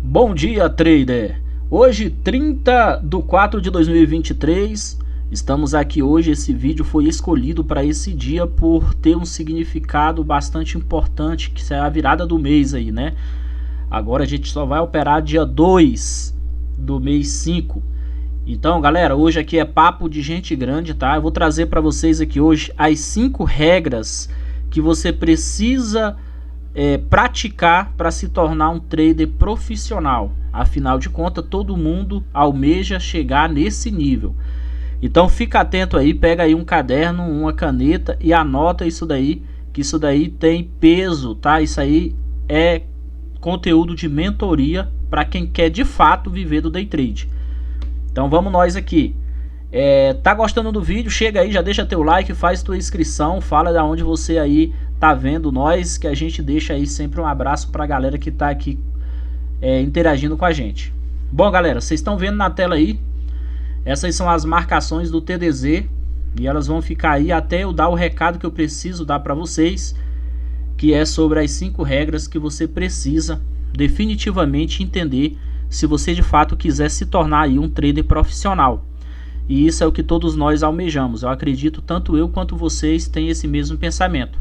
Bom dia, trader! Hoje, 30 de 4 de 2023, estamos aqui hoje. Esse vídeo foi escolhido para esse dia por ter um significado bastante importante, que é a virada do mês aí, né? Agora a gente só vai operar dia 2 do mês 5. Então, galera, hoje aqui é papo de gente grande, tá? Eu vou trazer para vocês aqui hoje as 5 regras que você precisa praticar para se tornar um trader profissional. Afinal de contas, todo mundo almeja chegar nesse nível. Então fica atento aí, pega aí um caderno, uma caneta e anota isso daí, que isso daí tem peso, tá? Isso aí é conteúdo de mentoria para quem quer de fato viver do day trade. Então vamos nós aqui. Tá gostando do vídeo? Chega aí, já deixa teu like, faz tua inscrição, fala de onde você aí tá vendo nós, que a gente deixa aí sempre um abraço pra galera que tá aqui interagindo com a gente. Bom, galera, vocês estão vendo na tela aí, essas são as marcações do TDZ e elas vão ficar aí até eu dar o recado que eu preciso dar para vocês, que é sobre as 5 regras que você precisa definitivamente entender se você de fato quiser se tornar aí um trader profissional. E isso é o que todos nós almejamos. Eu acredito tanto eu quanto vocês têm esse mesmo pensamento.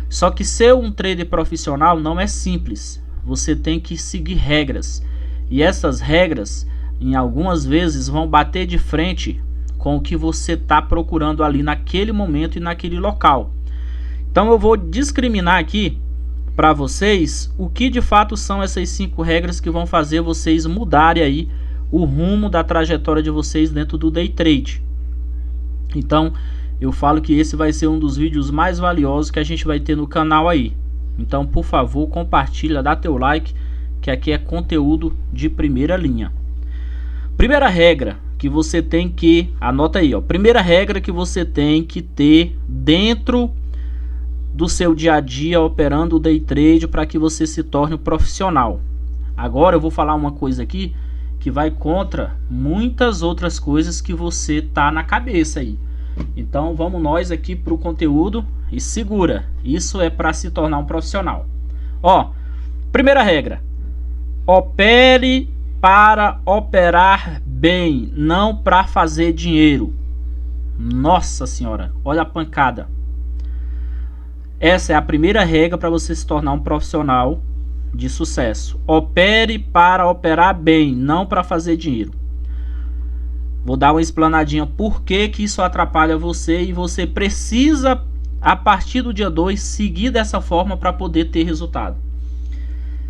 Só que ser um trader profissional não é simples. Você tem que seguir regras. E essas regras, em algumas vezes, vão bater de frente com o que você está procurando ali naquele momento e naquele local. Então eu vou discriminar aqui para vocês o que de fato são essas 5 regras que vão fazer vocês mudarem aí o rumo da trajetória de vocês dentro do day trade. Então eu falo que esse vai ser um dos vídeos mais valiosos que a gente vai ter no canal aí. Então, por favor, compartilha, dá teu like, que aqui é conteúdo de primeira linha. Primeira regra que você tem que, anota aí, ó. Primeira regra que você tem que ter dentro do seu dia a dia operando o day trade para que você se torne um profissional. Agora eu vou falar uma coisa aqui que vai contra muitas outras coisas que você tá na cabeça aí. Então vamos nós aqui para o conteúdo e segura. Isso é para se tornar um profissional. Ó, primeira regra: opere para operar bem, não para fazer dinheiro. Nossa senhora, olha a pancada. Essa é a primeira regra para você se tornar um profissional de sucesso. Opere para operar bem, não para fazer dinheiro. Vou dar uma explanadinha por que isso atrapalha você e você precisa, a partir do dia 2, seguir dessa forma para poder ter resultado.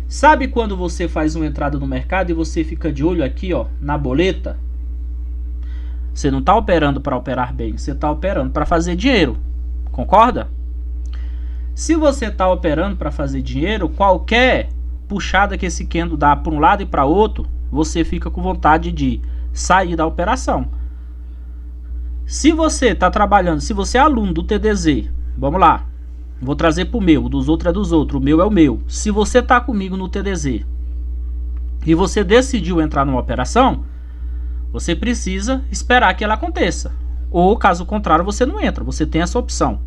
Sabe quando você faz uma entrada no mercado e você fica de olho aqui, ó, na boleta? Você não está operando para operar bem, você está operando para fazer dinheiro. Concorda? Se você está operando para fazer dinheiro, qualquer puxada que esse candle dá para um lado e para outro, você fica com vontade de sair da operação. Se você está trabalhando, se você é aluno do TDZ, vamos lá, vou trazer para o meu, o dos outros é dos outros, o meu é o meu. Se você está comigo no TDZ e você decidiu entrar numa operação, você precisa esperar que ela aconteça. Ou caso contrário, você não entra, você tem essa opção.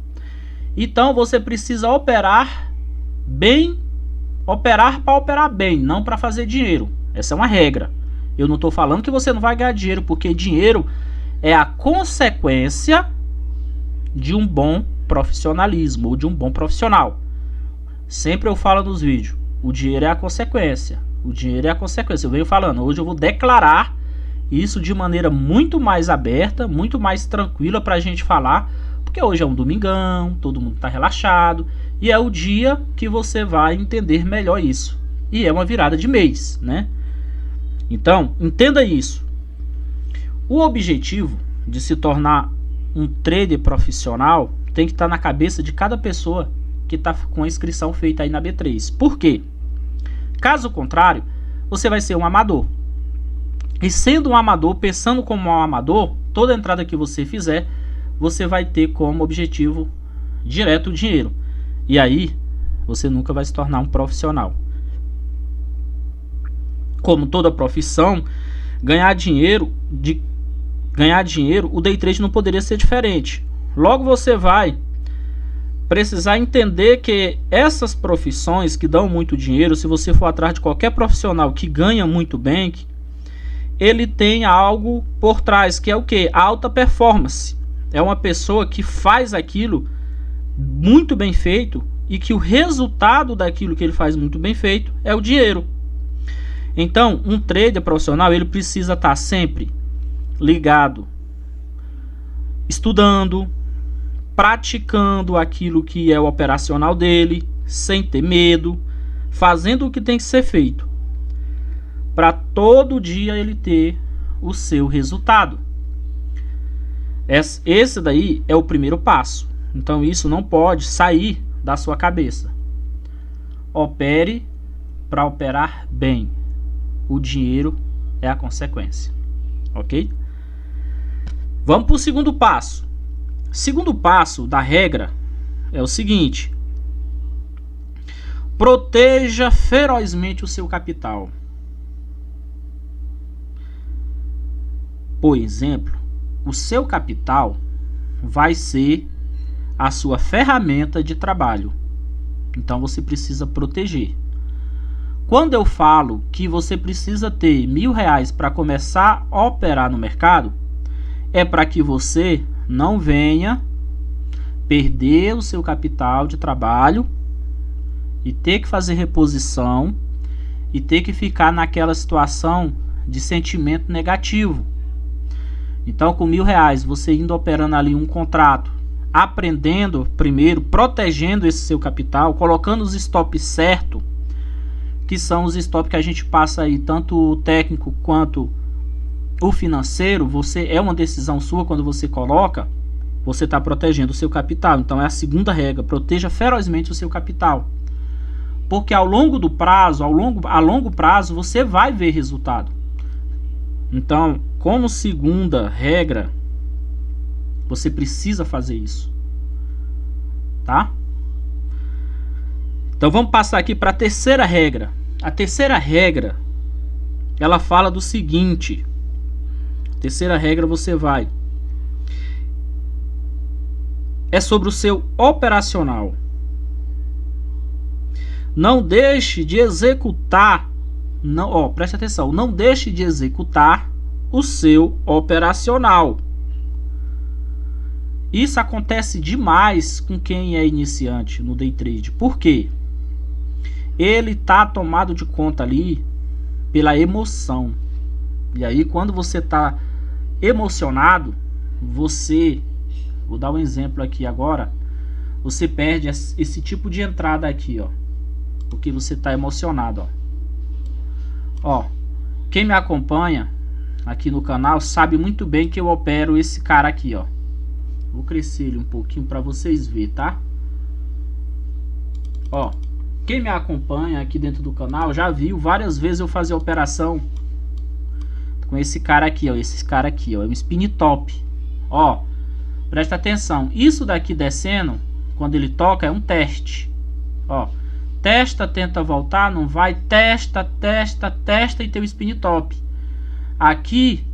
Então você precisa operar bem, operar para operar bem, não para fazer dinheiro. Essa é uma regra. Eu não estou falando que você não vai ganhar dinheiro, porque dinheiro é a consequência de um bom profissionalismo ou de um bom profissional. Sempre eu falo nos vídeos, o dinheiro é a consequência. O dinheiro é a consequência. Eu venho falando, hoje eu vou declarar isso de maneira muito mais aberta, muito mais tranquila para a gente falar, porque hoje é um domingão, todo mundo está relaxado e é o dia que você vai entender melhor isso. E é uma virada de mês, né? Então, entenda isso. O objetivo de se tornar um trader profissional tem que estar na cabeça de cada pessoa que está com a inscrição feita aí na B3. Por quê? Caso contrário, você vai ser um amador. E sendo um amador, pensando como um amador, toda entrada que você fizer, você vai ter como objetivo direto o dinheiro. E aí, você nunca vai se tornar um profissional. Como toda profissão, ganhar dinheiro, o day trade não poderia ser diferente. Logo você vai precisar entender que essas profissões que dão muito dinheiro, se você for atrás de qualquer profissional que ganha muito bem, ele tem algo por trás, que é o quê? Alta performance. É uma pessoa que faz aquilo muito bem feito e que o resultado daquilo que ele faz muito bem feito é o dinheiro. Então, um trader profissional, ele precisa estar sempre ligado, estudando, praticando aquilo que é o operacional dele, sem ter medo, fazendo o que tem que ser feito, para todo dia ele ter o seu resultado. Esse daí é o primeiro passo. Então isso não pode sair da sua cabeça. Opere para operar bem. O dinheiro é a consequência. Ok? Vamos para o segundo passo. Segundo passo da regra é o seguinte: proteja ferozmente o seu capital. Por exemplo, o seu capital vai ser a sua ferramenta de trabalho. Então você precisa proteger. Quando eu falo que você precisa ter R$1.000 para começar a operar no mercado, é para que você não venha perder o seu capital de trabalho e ter que fazer reposição e ter que ficar naquela situação de sentimento negativo. Então, com R$1.000, você indo operando ali um contrato, aprendendo primeiro, protegendo esse seu capital, colocando os stops certos, que são os stops que a gente passa aí, tanto o técnico quanto o financeiro. Você é uma decisão sua quando você coloca, você está protegendo o seu capital. Então é a segunda regra: proteja ferozmente o seu capital, porque ao longo do prazo, a longo prazo, você vai ver resultado. Então, como segunda regra, você precisa fazer isso, tá? Então vamos passar aqui para a terceira regra. A terceira regra, ela fala do seguinte: terceira regra é sobre o seu operacional. Não deixe de executar, preste atenção, não deixe de executar o seu operacional. Isso acontece demais com quem é iniciante no day trade. Por quê? Ele está tomado de conta ali pela emoção. E aí, quando você está emocionado, vou dar um exemplo aqui agora, você perde esse tipo de entrada aqui, ó, porque você está emocionado, ó. Quem me acompanha aqui no canal sabe muito bem que eu opero esse cara aqui, ó. Vou crescer ele um pouquinho para vocês verem, tá? Ó, quem me acompanha aqui dentro do canal já viu várias vezes eu fazer operação com esse cara aqui, ó. Esse cara aqui, ó, é um spin top. Ó, presta atenção. Isso daqui descendo, quando ele toca, é um teste. Ó, testa, tenta voltar, não vai, testa e tem o spin top. Aqui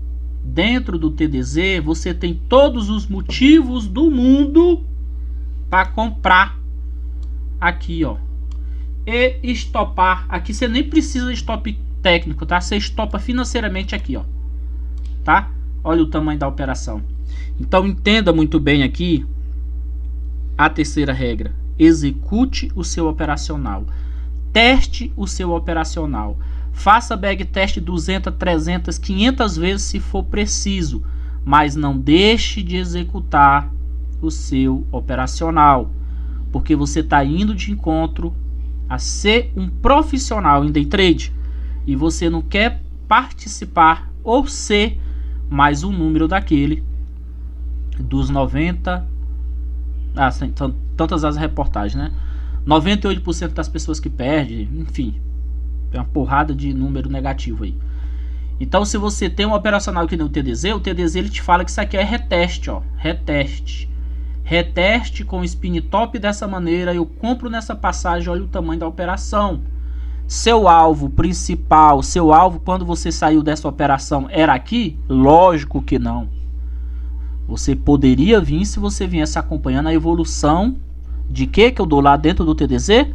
dentro do TDZ você tem todos os motivos do mundo para comprar aqui, ó, e estopar. Aqui você nem precisa de stop técnico, tá? Você estopa financeiramente aqui, ó, tá? Olha o tamanho da operação. Então entenda muito bem aqui a terceira regra: execute o seu operacional, teste o seu operacional. Faça backtest 200, 300, 500 vezes se for preciso, mas não deixe de executar o seu operacional, porque você está indo de encontro a ser um profissional em day trade e você não quer participar ou ser mais um número daquele dos 90, são tantas as reportagens, né? 98% das pessoas que perdem, enfim, tem uma porrada de número negativo aí. Então, se você tem um operacional que nem o TDZ ele te fala que isso aqui é reteste, ó, reteste com spin top dessa maneira, eu compro nessa passagem, olha o tamanho da operação. Seu alvo principal, seu alvo quando você saiu dessa operação era aqui? Lógico que não. Você poderia vir se você viesse acompanhando a evolução De que eu dou lá dentro do TDZ?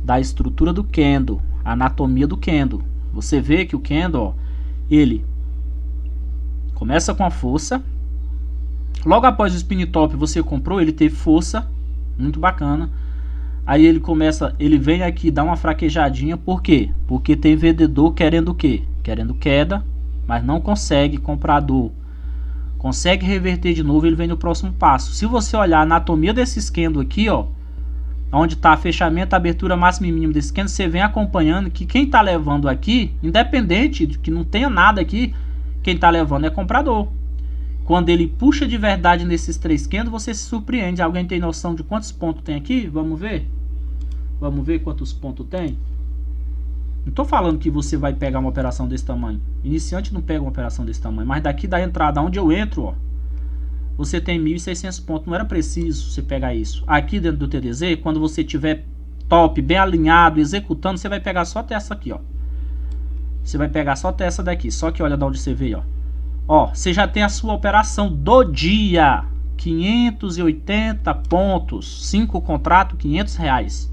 Da estrutura do candle, anatomia do candle. Você vê que o candle, ó, ele começa com a força. Logo após o spin top você comprou, ele teve força, muito bacana. Aí ele começa, ele vem aqui, dá uma fraquejadinha. Por quê? Porque tem vendedor querendo o quê? Querendo queda, mas não consegue. Comprador consegue reverter de novo, ele vem no próximo passo. Se você olhar a anatomia desse candle aqui, ó, onde está fechamento, abertura máxima e mínima desse candle, você vem acompanhando que quem está levando aqui, independente de que não tenha nada aqui, quem está levando é comprador. Quando ele puxa de verdade nesses 3 candles, você se surpreende. Alguém tem noção de quantos pontos tem aqui? Vamos ver? Vamos ver quantos pontos tem? Não estou falando que você vai pegar uma operação desse tamanho. Iniciante não pega uma operação desse tamanho. Mas daqui da entrada, onde eu entro, ó, você tem 1.600 pontos. Não era preciso você pegar isso. Aqui dentro do TDZ, quando você tiver top, bem alinhado, executando, você vai pegar só até essa aqui, ó. Você vai pegar só até essa daqui. Só que olha de onde você veio, ó. Ó, você já tem a sua operação do dia. 580 pontos. 5 contratos, R$500.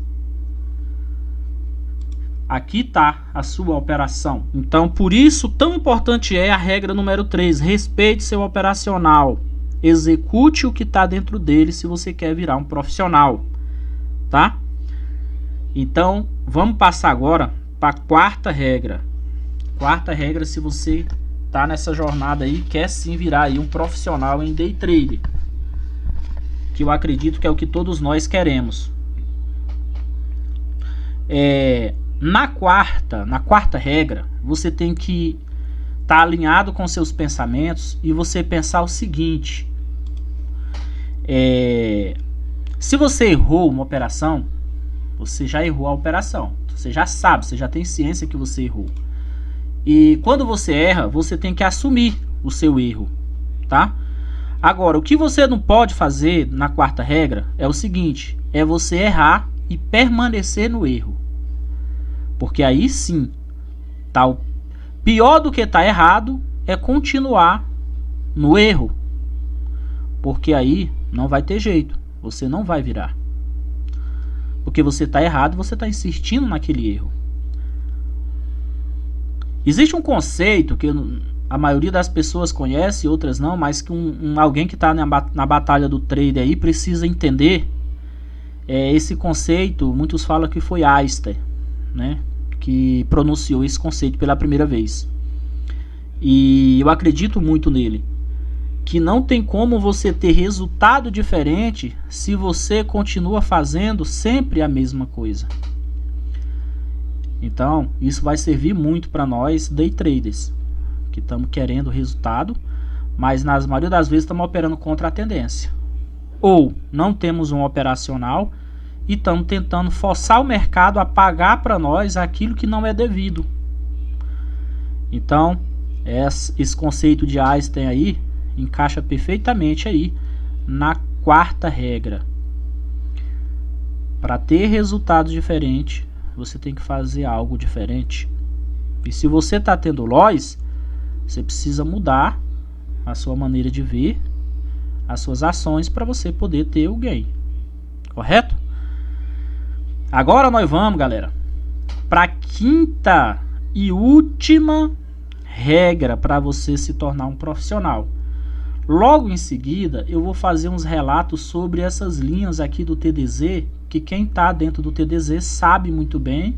Aqui tá a sua operação. Então, por isso, tão importante é a regra número 3. Respeite seu operacional. Execute o que está dentro dele se você quer virar um profissional. Tá? Então, vamos passar agora para a 4ª regra. 4ª regra, se você tá nessa jornada aí, quer sim virar aí um profissional em day trade. Que eu acredito que é o que todos nós queremos. Na quarta regra, você tem que estar alinhado com seus pensamentos e você pensar o seguinte: se você errou uma operação, você já errou a operação. Você já sabe, você já tem ciência que você errou. E quando você erra, você tem que assumir o seu erro, tá? Agora, o que você não pode fazer na 4ª regra é o seguinte: é você errar e permanecer no erro. Porque aí sim, tá, pior do que tá errado é continuar no erro. Porque aí não vai ter jeito, você não vai virar. Porque você tá errado, você tá insistindo naquele erro. Existe um conceito que a maioria das pessoas conhece, outras não, mas que alguém que está na batalha do trade aí precisa entender. Esse conceito, muitos falam que foi Einstein, né, que pronunciou esse conceito pela primeira vez. E eu acredito muito nele, que não tem como você ter resultado diferente se você continua fazendo sempre a mesma coisa. Então, isso vai servir muito para nós day traders, que estamos querendo resultado, mas na maioria das vezes estamos operando contra a tendência. Ou não temos um operacional e estamos tentando forçar o mercado a pagar para nós aquilo que não é devido. Então, esse conceito de Einstein aí encaixa perfeitamente aí na 4ª regra. Para ter resultado diferente, você tem que fazer algo diferente. E se você está tendo loss, você precisa mudar a sua maneira de ver as suas ações para você poder ter o gain. Correto? Agora nós vamos, galera, para a 5ª e última regra para você se tornar um profissional. Logo em seguida, eu vou fazer uns relatos sobre essas linhas aqui do TDZ, que quem está dentro do TDZ sabe muito bem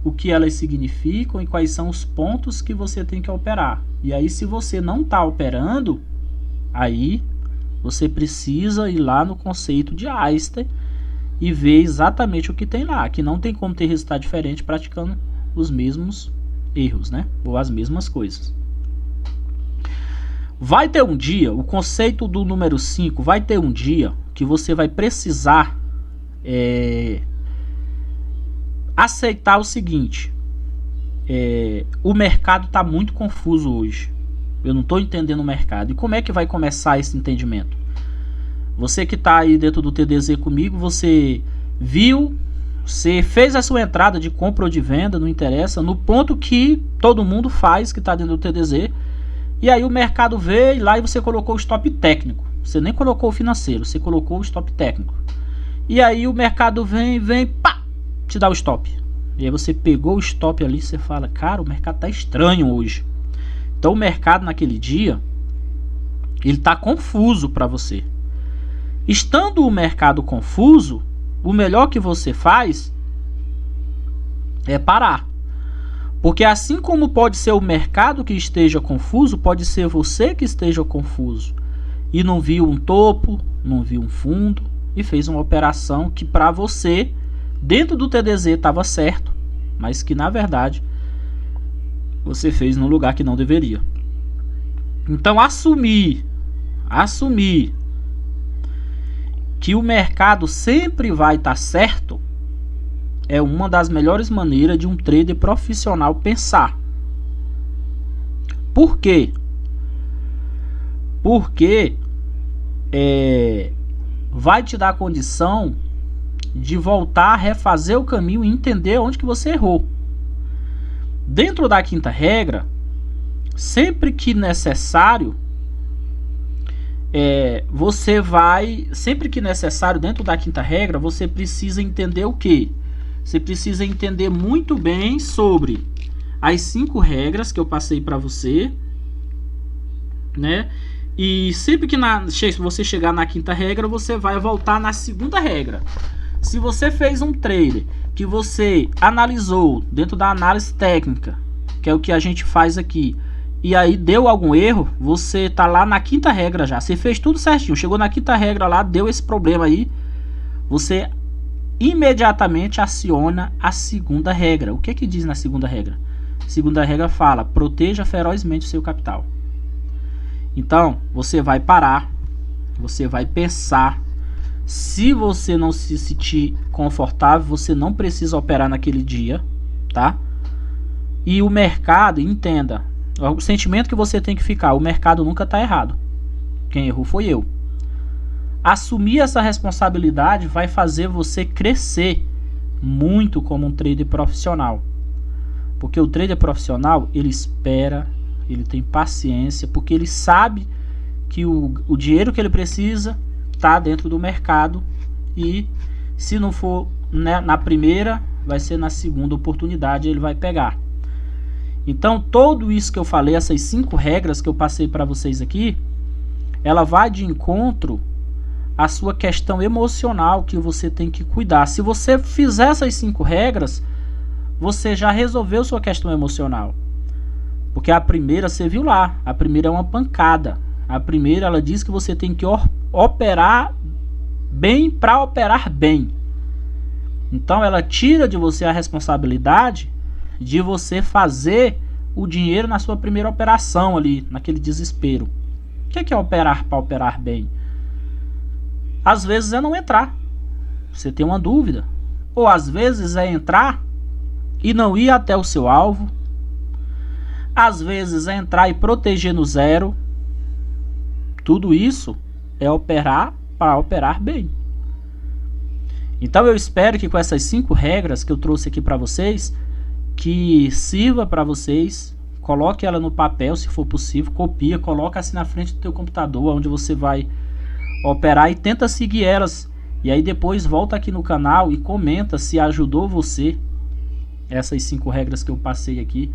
o que elas significam e quais são os pontos que você tem que operar. E aí, se você não está operando, aí você precisa ir lá no conceito de Einstein e ver exatamente o que tem lá, que não tem como ter resultado diferente praticando os mesmos erros, né? Ou as mesmas coisas. Vai ter um dia, o conceito do número 5, vai ter um dia que você vai precisar aceitar o seguinte: o mercado está muito confuso hoje. Eu não estou entendendo o mercado. E como é que vai começar esse entendimento? Você que está aí dentro do TDZ comigo, você viu, você fez a sua entrada de compra ou de venda, não interessa, no ponto que todo mundo faz, que está dentro do TDZ. E aí o mercado veio lá e você colocou o stop técnico. Você nem colocou o financeiro, você colocou o stop técnico. E aí o mercado vem, pá, te dá o stop. E aí você pegou o stop ali, você fala, cara, o mercado tá estranho hoje. Então o mercado naquele dia, ele tá confuso para você. Estando o mercado confuso, o melhor que você faz é parar. Porque assim como pode ser o mercado que esteja confuso, pode ser você que esteja confuso. E não viu um topo, não viu um fundo e fez uma operação que para você, dentro do TDZ, estava certo, mas que na verdade você fez num lugar que não deveria. Então assumir que o mercado sempre vai estar certo é uma das melhores maneiras de um trader profissional pensar. Por quê? Porque vai te dar a condição de voltar a refazer o caminho e entender onde que você errou. Dentro da quinta regra, sempre que necessário, dentro da quinta regra, você precisa entender o quê? Você precisa entender muito bem sobre as 5 regras que eu passei para você, né? E sempre que você chegar na quinta regra, você vai voltar na segunda regra. Se você fez um trade que você analisou dentro da análise técnica, que é o que a gente faz aqui, e aí deu algum erro, você tá lá na quinta regra já. Você fez tudo certinho, chegou na quinta regra lá, deu esse problema aí, você imediatamente aciona a segunda regra. O que que diz na segunda regra? A segunda regra fala, proteja ferozmente o seu capital. Então, você vai parar, você vai pensar. Se você não se sentir confortável, você não precisa operar naquele dia, tá? E o mercado, entenda, o sentimento que você tem que ficar, o mercado nunca está errado. Quem errou foi eu. Assumir essa responsabilidade vai fazer você crescer muito como um trader profissional. Porque o trader profissional, ele espera, ele tem paciência, porque ele sabe que o dinheiro que ele precisa está dentro do mercado, e se não for na primeira, vai ser na segunda oportunidade, ele vai pegar. Então tudo isso que eu falei, essas 5 regras que eu passei para vocês aqui, ela vai de encontro à sua questão emocional que você tem que cuidar. Se você fizer essas 5 regras, você já resolveu sua questão emocional. Porque a primeira, você viu lá, a primeira é uma pancada. A primeira, ela diz que você tem que operar bem para operar bem. Então ela tira de você a responsabilidade de você fazer o dinheiro na sua primeira operação ali, naquele desespero. O que é operar para operar bem? Às vezes é não entrar. Você tem uma dúvida. Ou às vezes é entrar e não ir até o seu alvo. Às vezes é entrar e proteger no zero. Tudo isso é operar para operar bem. Então eu espero que com essas 5 regras que eu trouxe aqui para vocês, que sirva para vocês. Coloque ela no papel se for possível, copia, coloca assim na frente do teu computador, onde você vai operar, e tenta seguir elas. E aí depois volta aqui no canal e comenta se ajudou você essas 5 regras que eu passei aqui.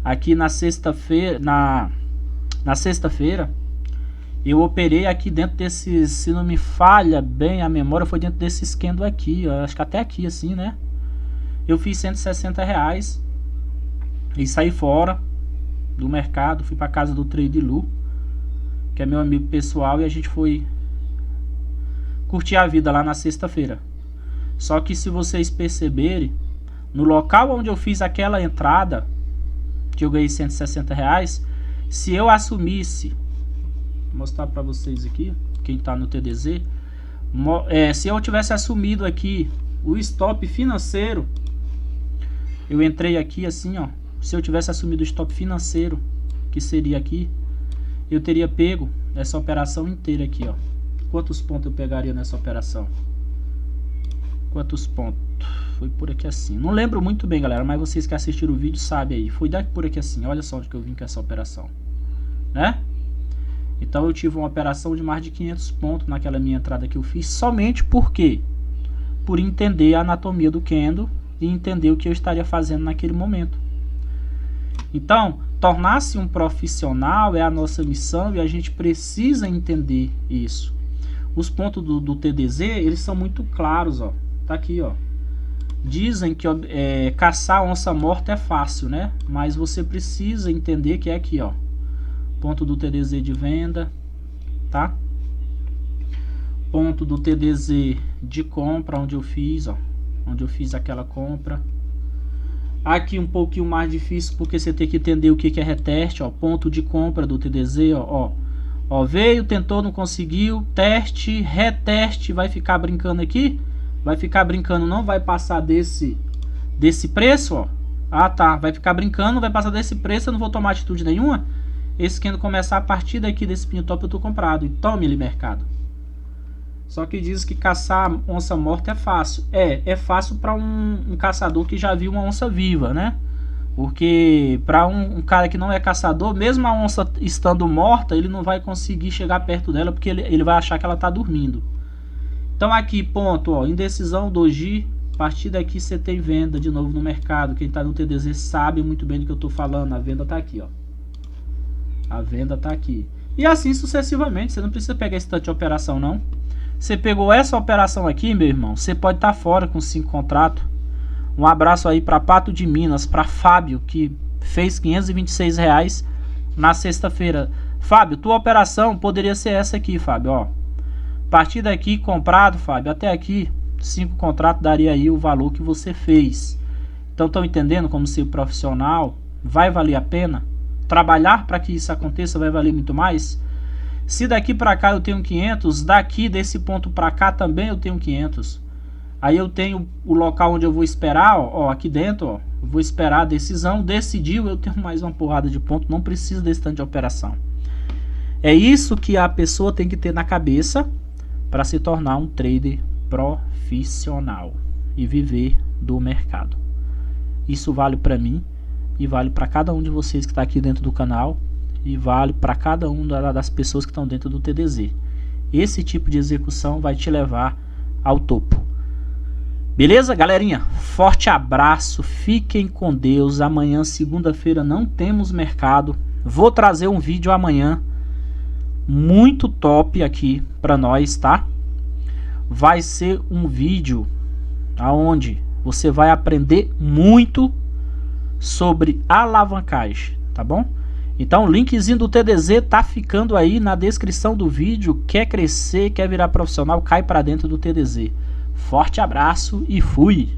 Aqui na sexta-feira, na sexta-feira, eu operei aqui dentro desse, se não me falha bem a memória, foi dentro desse esquema aqui, ó, acho que até aqui assim, né? Eu fiz R$160 e saí fora do mercado, fui para casa do Trade Lu, que é meu amigo pessoal, e a gente foi curtir a vida lá na sexta-feira. Só que se vocês perceberem, no local onde eu fiz aquela entrada, que eu ganhei R$160, se eu assumisse, vou mostrar para vocês aqui, quem está no TDZ, se eu tivesse assumido aqui o stop financeiro, eu entrei aqui assim, ó, se eu tivesse assumido o stop financeiro, que seria aqui, eu teria pego essa operação inteira aqui, ó. Quantos pontos eu pegaria nessa operação? Quantos pontos? Foi por aqui assim. Não lembro muito bem, galera, mas vocês que assistiram o vídeo sabem aí. Foi daqui por aqui assim. Olha só onde que eu vim com essa operação, né? Então eu tive uma operação de mais de 500 pontos naquela minha entrada que eu fiz, somente porque por entender a anatomia do candle e entender o que eu estaria fazendo naquele momento. Então, tornar-se um profissional é a nossa missão e a gente precisa entender isso. Os pontos do TDZ, eles são muito claros, ó. Tá aqui, ó. Dizem que caçar onça morta é fácil, né? Mas você precisa entender que é aqui, ó. Ponto do TDZ de venda, tá? Ponto do TDZ de compra, onde eu fiz, ó. Onde eu fiz aquela compra. Aqui um pouquinho mais difícil, porque você tem que entender o que é reteste, ó. Ponto de compra do TDZ, ó, veio, tentou, não conseguiu, teste, reteste, vai ficar brincando aqui, vai ficar brincando, não vai passar desse preço, ó. Ah, tá, vai ficar brincando, vai passar desse preço, eu não vou tomar atitude nenhuma. Esse candle começar a partir daqui desse pin top, eu tô comprado, e tome ele mercado. Só que diz que caçar onça morta é fácil. É fácil para um caçador que já viu uma onça viva, né? Porque para um cara que não é caçador, mesmo a onça estando morta, ele não vai conseguir chegar perto dela, porque ele vai achar que ela tá dormindo. Então aqui, ponto, ó, indecisão, doji. A partir daqui você tem venda de novo no mercado. Quem tá no TDZ sabe muito bem do que eu tô falando. A venda tá aqui, ó. A venda tá aqui. E assim sucessivamente. Você não precisa pegar esse tanto de operação, não. Você pegou essa operação aqui, meu irmão, você pode estar fora com 5 contratos. Um abraço aí para Pato de Minas, para Fábio, que fez R$526 na sexta-feira. Fábio, tua operação poderia ser essa aqui, Fábio, ó. A partir daqui, comprado, Fábio, até aqui, 5 contratos daria aí o valor que você fez. Então, estão entendendo como ser profissional vai valer a pena? Trabalhar para que isso aconteça vai valer muito mais? Se daqui para cá eu tenho 500, daqui desse ponto para cá também eu tenho 500. Aí eu tenho o local onde eu vou esperar, ó, aqui dentro, ó, eu vou esperar a decisão, decidiu, eu tenho mais uma porrada de ponto, não precisa desse tanto de operação. É isso que a pessoa tem que ter na cabeça para se tornar um trader profissional e viver do mercado. Isso vale para mim e vale para cada um de vocês que está aqui dentro do canal. E vale para cada uma das pessoas que estão dentro do TDZ. Esse tipo de execução vai te levar ao topo. Beleza, galerinha? Forte abraço, fiquem com Deus. Amanhã, segunda-feira, não temos mercado. Vou trazer um vídeo amanhã muito top aqui para nós, tá? Vai ser um vídeo aonde você vai aprender muito sobre alavancagem, tá bom? Então o linkzinho do TDZ tá ficando aí na descrição do vídeo. Quer crescer, quer virar profissional, cai para dentro do TDZ. Forte abraço e fui!